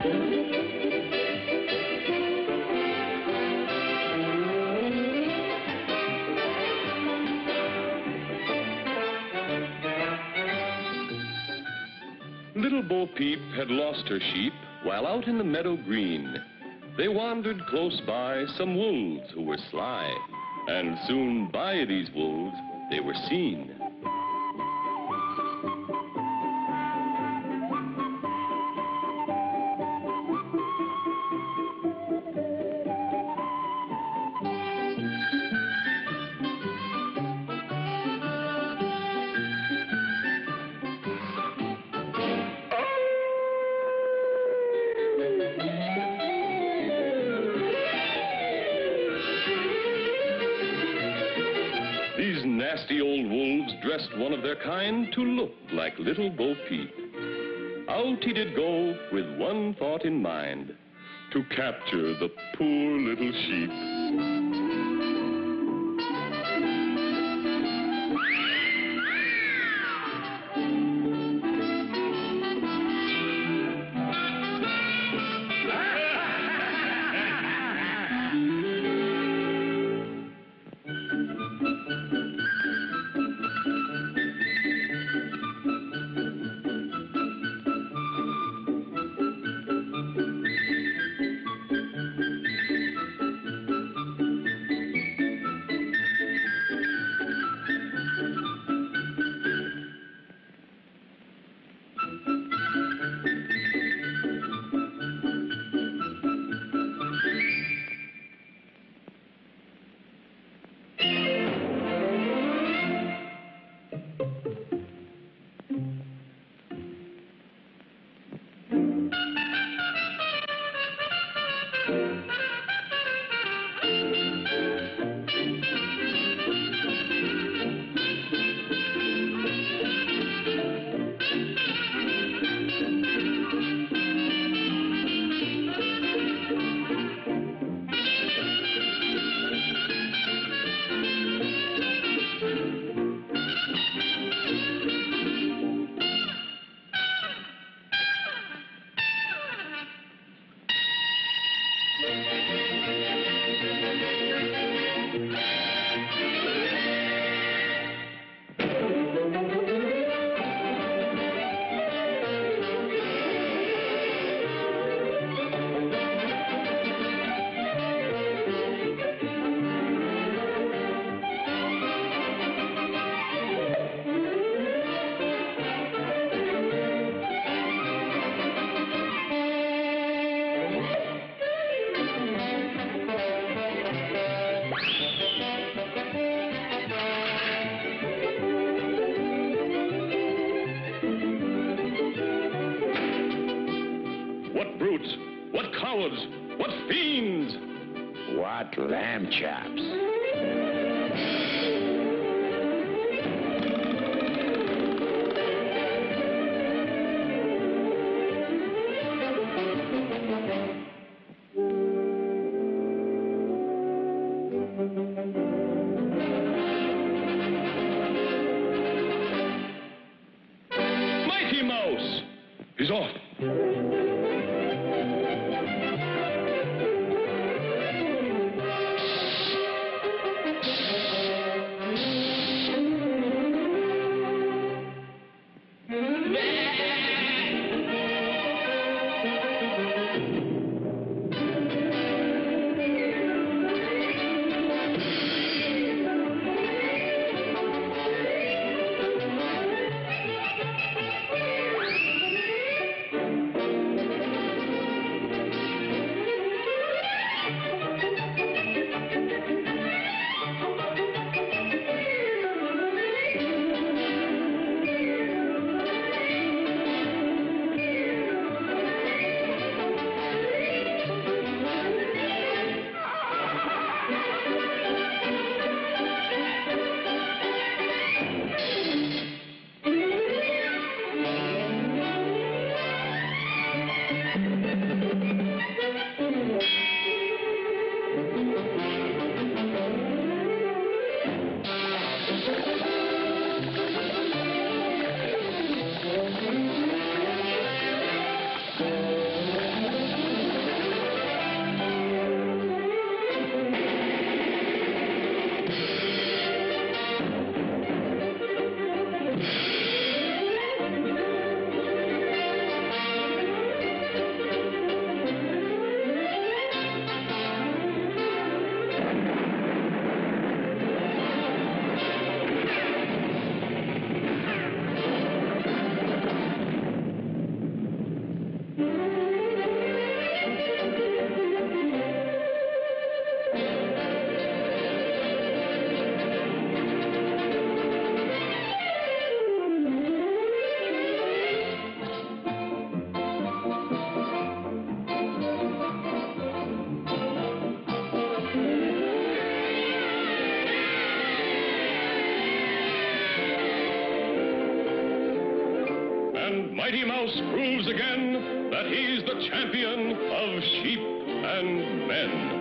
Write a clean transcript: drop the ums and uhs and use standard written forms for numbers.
Little Bo Peep had lost her sheep while out in the meadow green. They wandered close by some wolves who were sly, and soon by these wolves they were seen. These nasty old wolves dressed one of their kind to look like little Bo Peep. Out he did go with one thought in mind, to capture the poor little sheep. What brutes! What cowards! What fiends! What lamb chops! Mighty Mouse! He's off! proves again that he's the champion of sheep and men.